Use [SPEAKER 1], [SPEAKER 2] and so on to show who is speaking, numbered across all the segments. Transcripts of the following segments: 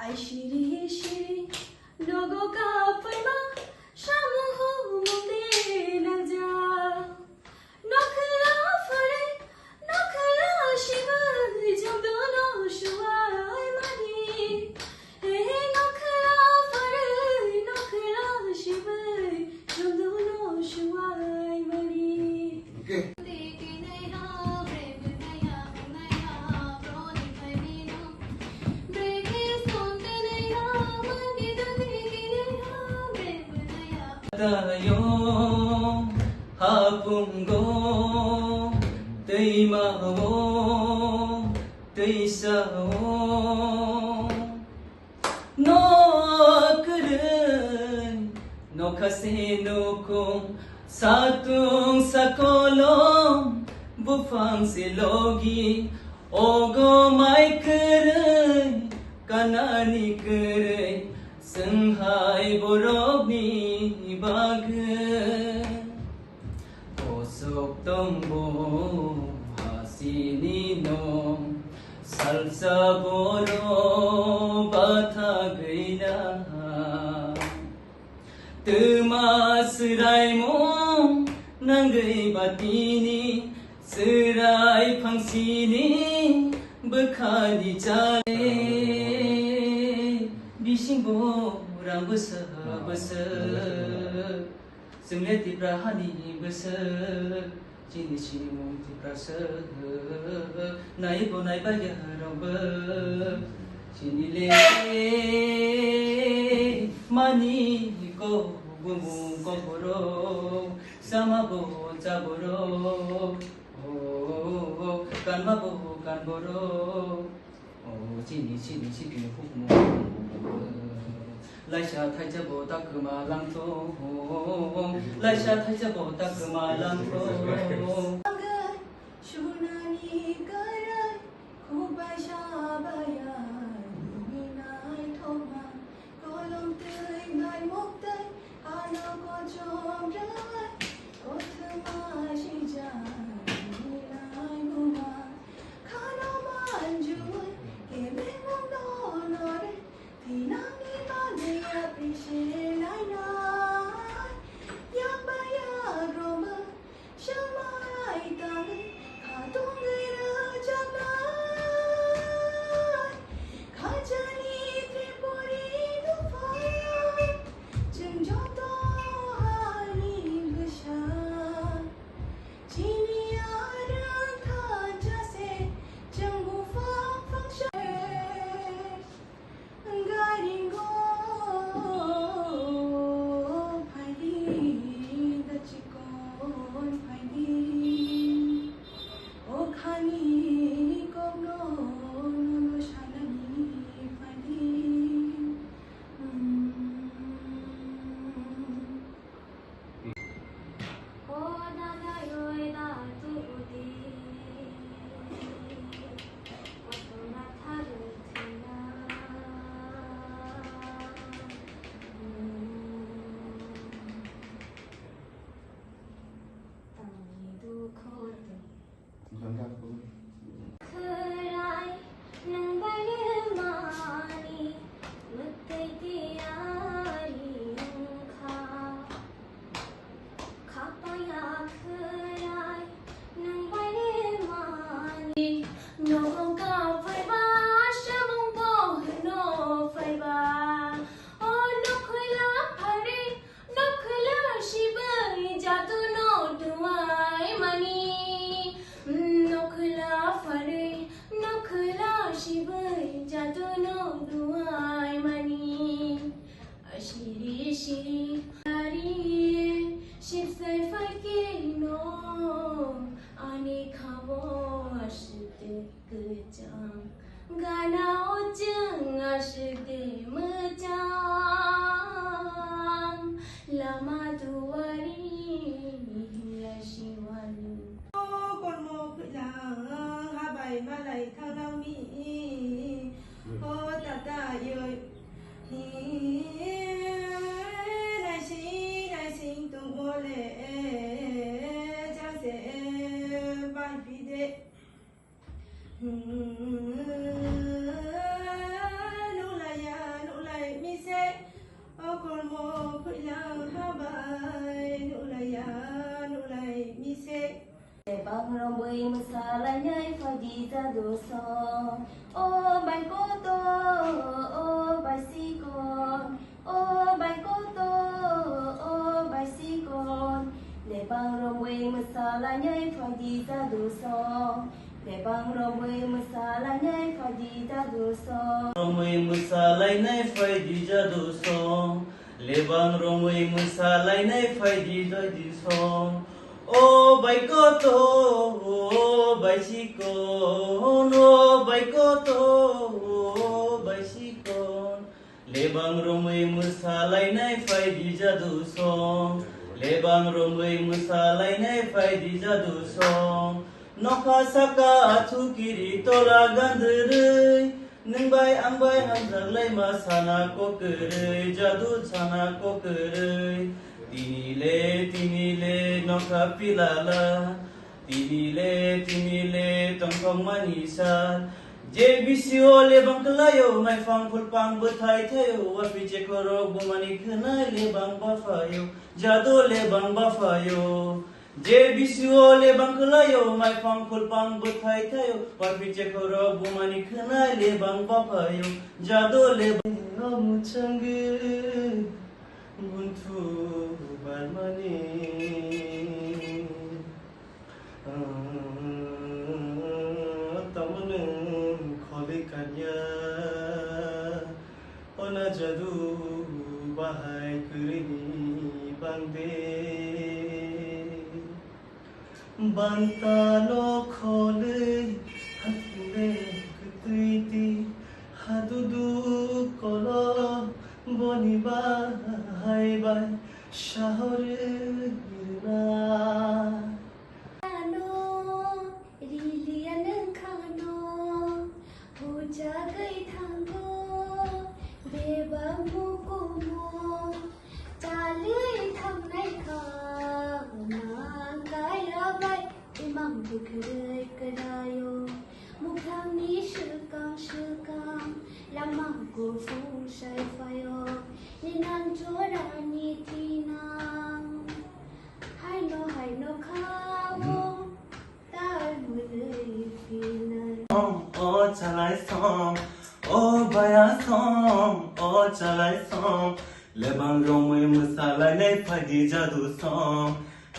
[SPEAKER 1] 爱shiri shiri logo ka paima shamu ho mumde na ja nokla fare nokla shiva jam dono shuai mani he nokla fare nokla shiva jam dono shuai mani
[SPEAKER 2] Okay.
[SPEAKER 3] Tayo hapunggo teimawo teisawo no keren no kasino kong satung sakolong bufang silogi ogo mai keren kanani keren senghai borobni bagan osok tombo hasini nom salsa boro batha gaila tuma serai mong nangai batini serai pangsini bekhani jale bisingbo rang besar besar senglet diprahani besar cini cini mung diprasa naik bo naik bayar roba cini le mani ko bumbu ko boro sama bo caboro oh kan mabo kan boro oh cini cini cini hukum lai sha thai cha bo ta kma lang to lai sha thai cha bo ta kma lang to
[SPEAKER 1] shunani karai khubai shabaya minai thoma kolom tei ngai mok tei ana ko chom rai othma shija minai guma khano manju ke me mong no no re tinang ni ma ne appreciate nai nai yang baya roma shamai tale khadong gira janai khajani tripuri du fire jeng joto hani gusha chini ara tha jase jeng bu fang fang she garingo phaidi da chikon phaidi o khani kogno no shanani phaidi o dada yoi da tu di otona tharu thina tami du khote khrai nang bale mani mutai tiari kha khapaya khrai nang bale mani no ka phai ba shamong bo no phai ba o no khula phare no khula shibai jatu no duai mani nokla fare nokla shibai jatu no duai mani ashiri shiri ari ship sai fake no ani khabo ashte kchang gana ojang ashte mchang lama duari la shiwani
[SPEAKER 4] con mô cứ là ha bảy ma lầy thao đau mi ô ta ta ơi đại sinh tung ô lệ cha sẽ bài phi đệ nô la ya
[SPEAKER 1] bằng rong bơi mưa xa lại nhảy phải đi ra đồ sò ô bài cô tô ô bài si con ô bài cô tô ô bài si con để bằng rong bơi mưa xa lại nhảy phải đi ra đồ sò để bằng rong bơi mưa xa lại nhảy phải đi ra đồ sò
[SPEAKER 3] Romui musa lai nai phai di ja du song lebang romui musa lai nai phai di ja di song o bai ko to o bai si kon o bai ko to o bai si kon lebang romui musa lai nai phai di ja du song lebang romui musa lai nai phai di ja du song nokha saka athu kiri tola gandrei nung bai ang bai ham jang lai ma sana ko kere jadu sana ko kere tini le nokha pilala tini le tong thong manisa je bisio le bang klayo mai fang phul pang bu thai theo wa pi che koro bu mani khna le bang ba fayo jadu le bang ba fayo je bisio le bang klayo mai phang phul pang bu thai theo wa pi che koro bu mani khna le bang ba fayo jadu le bang mu change buntu bal mani ona jadu bahai kurini bangde banta lo khole hatle kutuiti hadudu kolo boni bahai bai shahore irna
[SPEAKER 1] jagai thanggo beba mukumo chalui tham nai kha ma kai rabai imam dikhrei kadayo mukham ni shukam lamang ko fu sai fayo ninang chora ni tinang hai no khawo tar mulei finai
[SPEAKER 3] oh chalai song oh baya song oh chalai song lebang romui musala nei phagi jadu song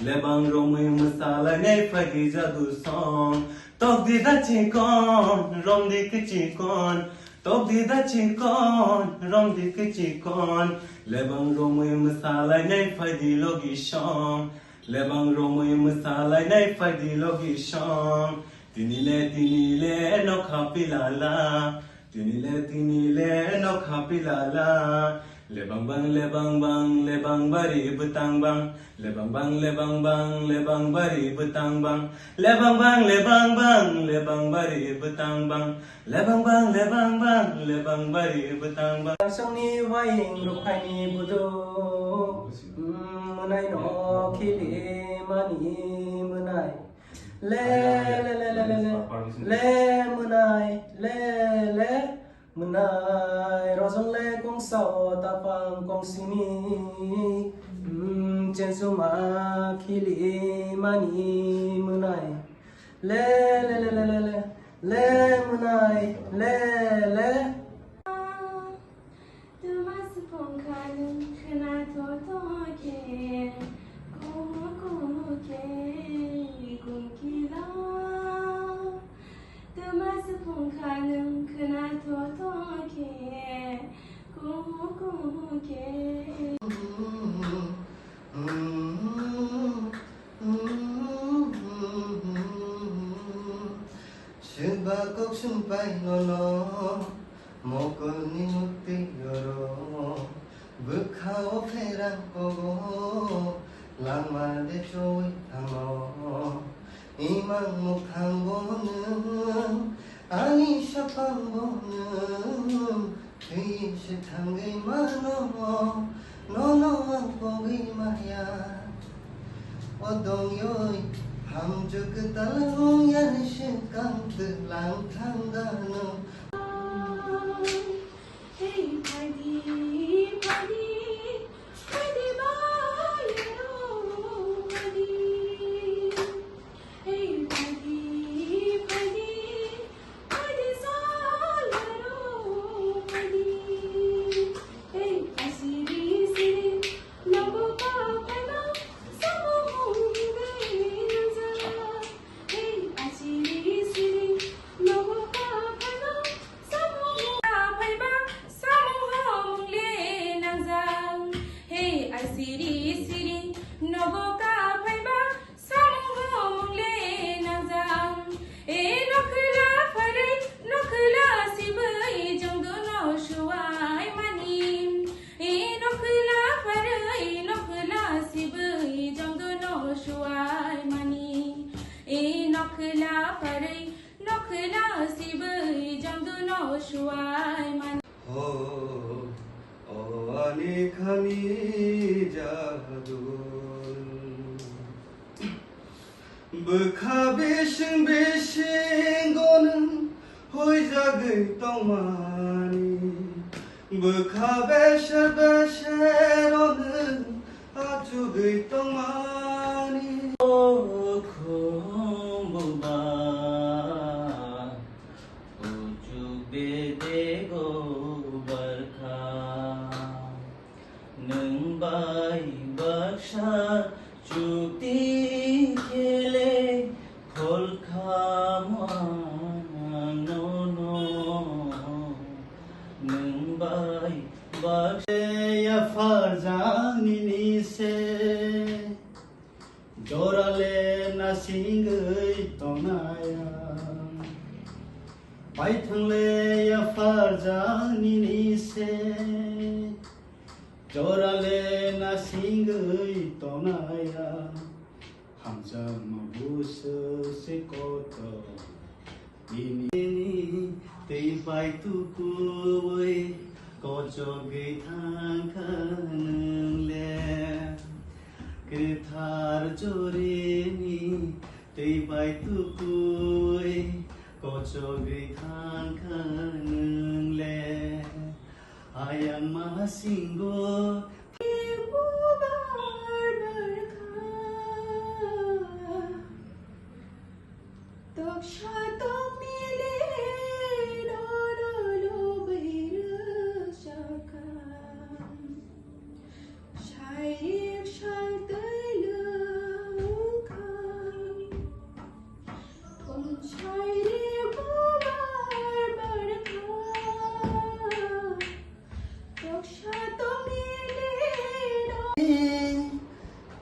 [SPEAKER 3] lebang romui musala nei phagi jadu song tok di da chi kon rom di ki chi kon tok di da chi kon rom di ki chi kon lebang romui musala nei phagi logi song lebang romui musala nei phagi logi song tinile no khapilala tinile no khapilala lebang bang bari butang bang lebang bang bari butang bang lebang bang bari butang bang lebang bang bari butang bang sangni waing rukhai ni budo munai no khili mani munai le munai rozong le kong sao tapang kong sini chen suma khili mani munai le munai le
[SPEAKER 1] tu mas pong khan khna to ke ko ke gun kila tu mas pong khan khna to ke ko ke
[SPEAKER 2] Sebab sampai nono mokol ni nuti yoro bekau perang kogo lama de coy tamo imang mukhang bonum ani sapang bonum tui se thangai mano nono ang pogi maya odong yoi ham juk talong yan shin kang tu lang thang da no
[SPEAKER 1] hey padi ba you know padi hey फारै नखोला सिबै जमदु नसुवाय मान
[SPEAKER 2] अवानि खानि जादु बोखा बेसिं बेसिं गनों हय जागै तंमानि बोखा बेसेर बेसेरोनो आजुगै तंमानि
[SPEAKER 3] खुम्बुबा उजु बेदेगो बरखा नों बाय बाक्सा चुक्ति खेले खलखा नो नों बाय बाक्सा फारजांनि से जराले नासिंगै तंनाया बायथांले फारजांनि से जराले नासिंगै तंनाया हामजा माबुसो से कत इनि दै बायतुकुबै कजगै थांखानोंले गोथार जरेनि दै बायतुकुबै कजगै थांखानोंले आयां मासिंगो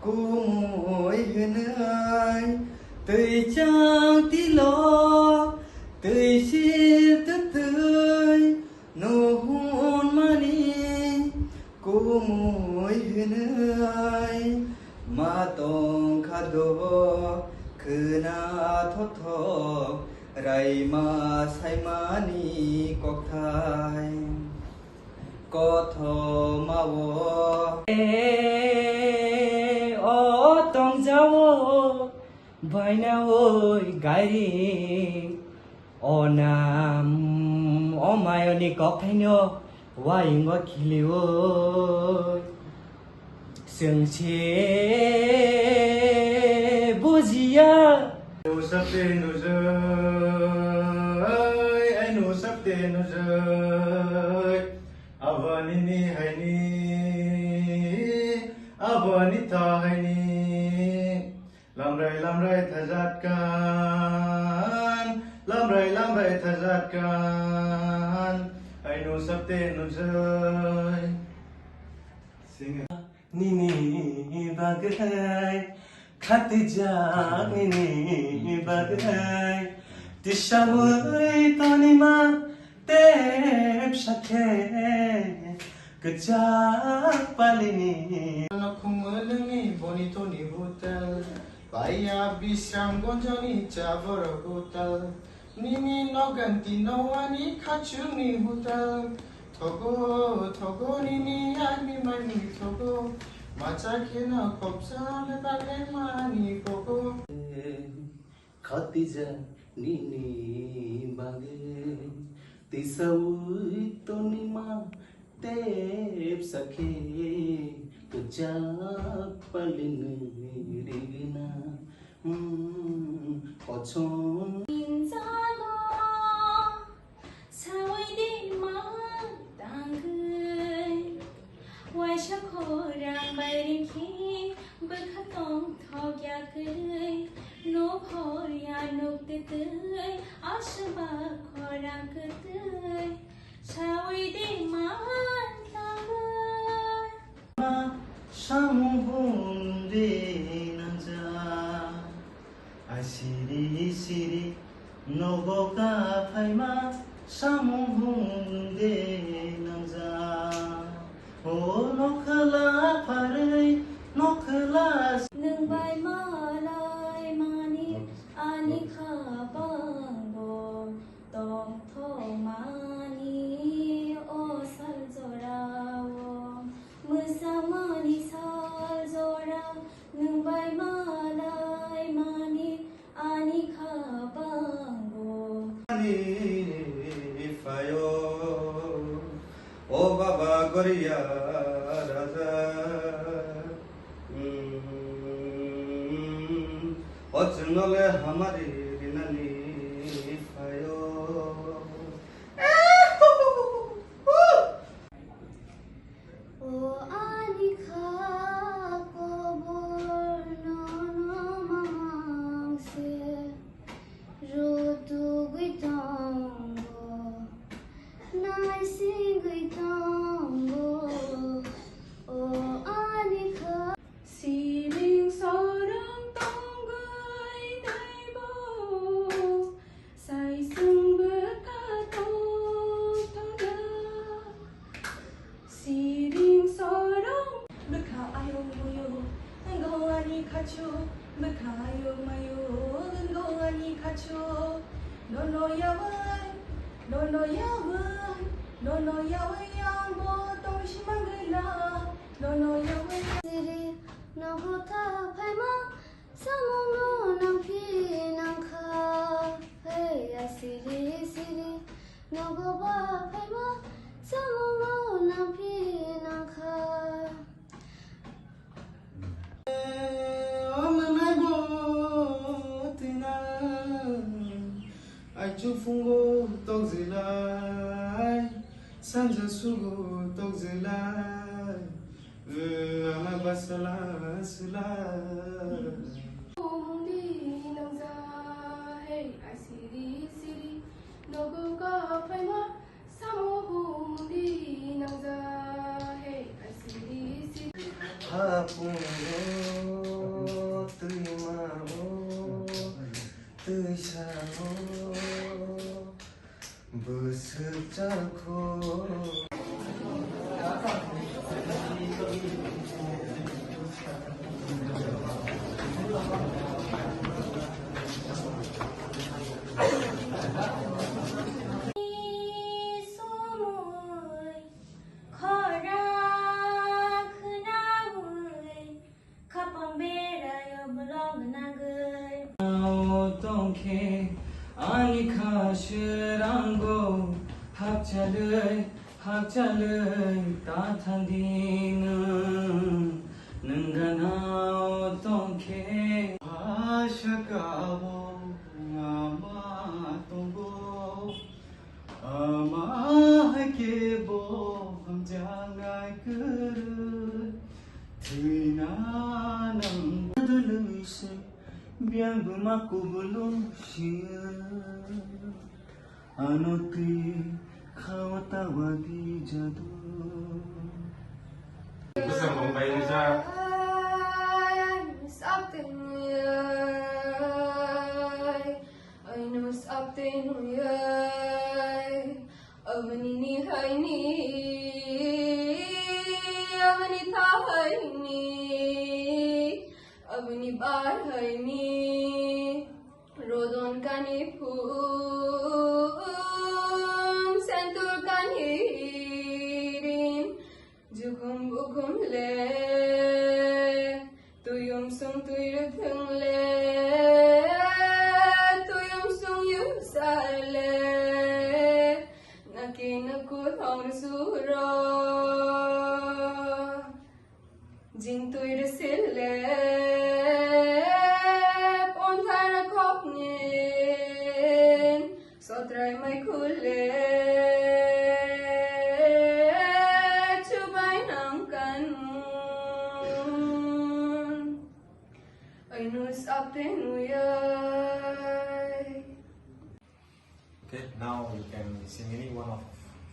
[SPEAKER 2] कुमोय होनाय दै चांतिलो दै सिर तै नहुन मानि कुमोय होनाय मा दं खाद' खोना थथ रायमा सायमानि ककथाय कथ मावो
[SPEAKER 3] तंजावो बायनावै गारि अनाम अमायनि कफाइनो वाइंग खिलिवो सोंसे बुजिया नो सबते नुजै अवनिनि हायनि अवनि थाहायनि लामराय थाजादकान आइनो सबते नुजै सिंगा निनि बागै खातिजाक निनि बागै तिसावै तनिमा तेब साखे गजाक पालिनि
[SPEAKER 2] नखुमलनि बनितनि होटेल बाया बिश्राम गन्जनि चाबर होटेल निनि नगन्ति नवानि खाचुनि होटेल थगो निनि आइमि माइमि थगो माचाखेन खबसा बाले मानि गगो
[SPEAKER 3] खातिजा निनि बागे तिसावै तनिमा तेब सखे गजाक पालिनि रिगिना अछन
[SPEAKER 1] इंजागो सावैदि मा तांगै वाइसा खरां बायरिखि बोखातों थग्याखै नो भरिया नोक्तेतै आसबा खरां कतै सावैदि मा तांगै
[SPEAKER 3] सामुहुंदे नजा आसिरि सिरि नबका फाइमा सामुहुंदे नजा ओ नखला फारै नखला
[SPEAKER 1] नों बाय मालाय मानि आनि खा
[SPEAKER 3] करिया राजा अचनले हमारी रिनानी आयो
[SPEAKER 1] ओ आनिखा कबर ननमांसे रोतु गैतांगो नाइसि गैतांगो ओ आनिखा
[SPEAKER 4] Siling sorang tonggay naibo Say sung berkata tada Siling sorang berkayo mayo Nggongani kacho berkayo mayo Nggongani kacho Nono yawan Nono yawan Nono yawan yang botong simangala Nono yawan
[SPEAKER 1] Siri nagota phaima samono nampi nangkha hey asiri siri nagoba phaima samono nampi nangkha
[SPEAKER 2] Fungo tog zilai sanja sugo tog zilai ama basala sulai
[SPEAKER 4] Mundi nangza hey asiri siri nogo ka phaima samo mundi nangza hey asiri siri
[SPEAKER 3] Hapungo tuimamo tuisamo besertaku
[SPEAKER 1] somoy khora khnaui khapambera yoblong nagai
[SPEAKER 3] tonke anikha shirango hakchalai ta thandina nunganao tonke ashakabo ama tongo ama kebo hamjangai kuru tina nang duluse biang bumaku belum sia anuti kau tawadi jadu
[SPEAKER 2] Bisa membayar bisa
[SPEAKER 4] Abni bar haini rodon kani phum sentur kani rin jukum bukum le tuyum sung tuyuthung le tuyum sung yusale nakinaku thong suro jing tuyur sille ponthara kopnin sotrai mai khule chubai nam kanun ainus apte nuyai.
[SPEAKER 2] Okay, now you can sing any one of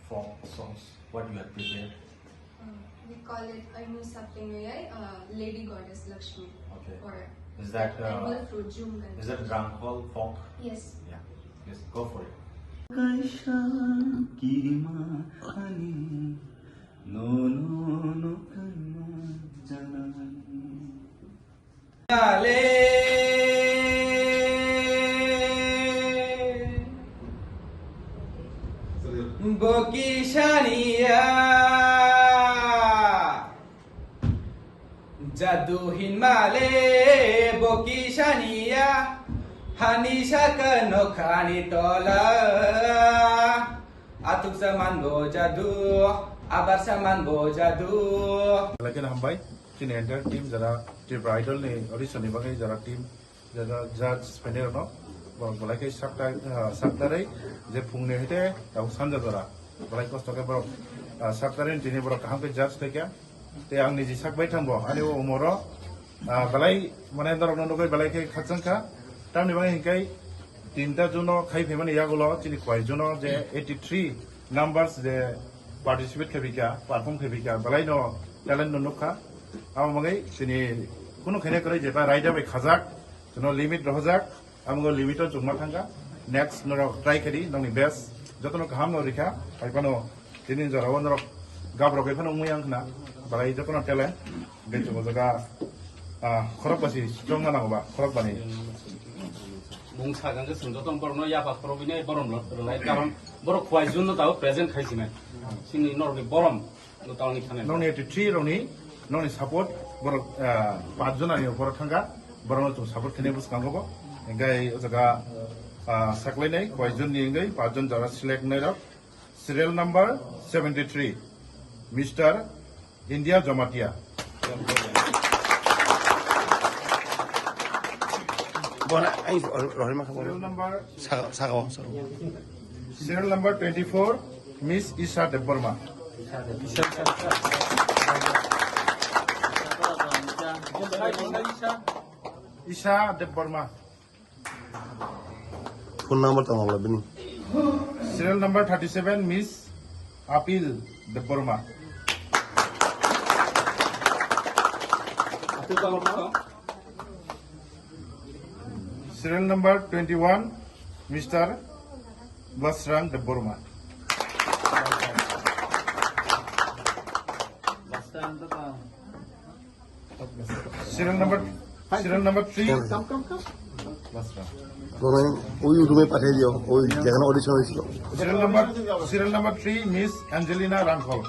[SPEAKER 2] folk songs. What you have prepared?
[SPEAKER 4] We call it Ainus apte nuyai, Lady Goddess Lakshmi.
[SPEAKER 2] Okay.
[SPEAKER 4] Or
[SPEAKER 2] Is that
[SPEAKER 4] edible fruit jungan.
[SPEAKER 2] is that Gangkhol folk?
[SPEAKER 4] Yes.
[SPEAKER 2] Yeah. Yes, go for it.
[SPEAKER 3] kaisha kirima ani no karma janani ale bokishaniya jaduhin male bokishaniya hanisha kano khani tola atuk saman go jadu
[SPEAKER 5] আবার সামান বোজাদু
[SPEAKER 2] Lagi hambai sini entire team jara Tripura Idol ni audition ni bagai jara team jara judge panel no balai kai saktarai je phungne hite tau sanja jara balai kosto ke borok saktarin tini borok kaham ke judge thekya te ang ni ji sakbai thangbo ani o umoro balai mane dorok no kai balai kai khatjangka tamni bagai hinkai tinta juno khai phemani yagulo chini khoi juno je 83 numbers je participate khabika perform khabika balai no talent no nukha amagai sini kuno khene kore jeba raida bai khajak jono limit rohajak amgo limit jungma thanga next no try kari nongni best jotono kaham no rikha paipano tinin jara wonro gabro kai phano muyang khna balai jotono talent becho jaga khorok basi strong na ba khorok bani
[SPEAKER 5] 뭉사간 그 승조던 버너 야바 프로비네 버럼 러라이 কারণ বড় খোয়াই জন্য তাও প্রেজেন্ট খাইছি না সিনি নরবি বরম নো তাওনি খানে
[SPEAKER 2] nongni 83 roni nongni support borok 5 jon ani borok thanga borok to support khene bus kangobo engai jaga saklai nei koi jon ni engai 5 jon jara select nei rok serial number 73 Mr. India Jamatia
[SPEAKER 6] Bona ai rohir ma
[SPEAKER 2] serial number 24 Miss Isha Deborma Isha Deborma
[SPEAKER 6] phone number ta mabla bini
[SPEAKER 2] serial number 37 Miss Apil Deborma
[SPEAKER 5] আতে তো আমার
[SPEAKER 2] serial number 21 Mr. Basrang Deborma serial number 3 Basrang
[SPEAKER 6] কোন ওই রুমে পাঠিয়ে দিও ওই যেখানে অডিশন হয়েছিল
[SPEAKER 2] serial number 3 Miss Angelina Rankhol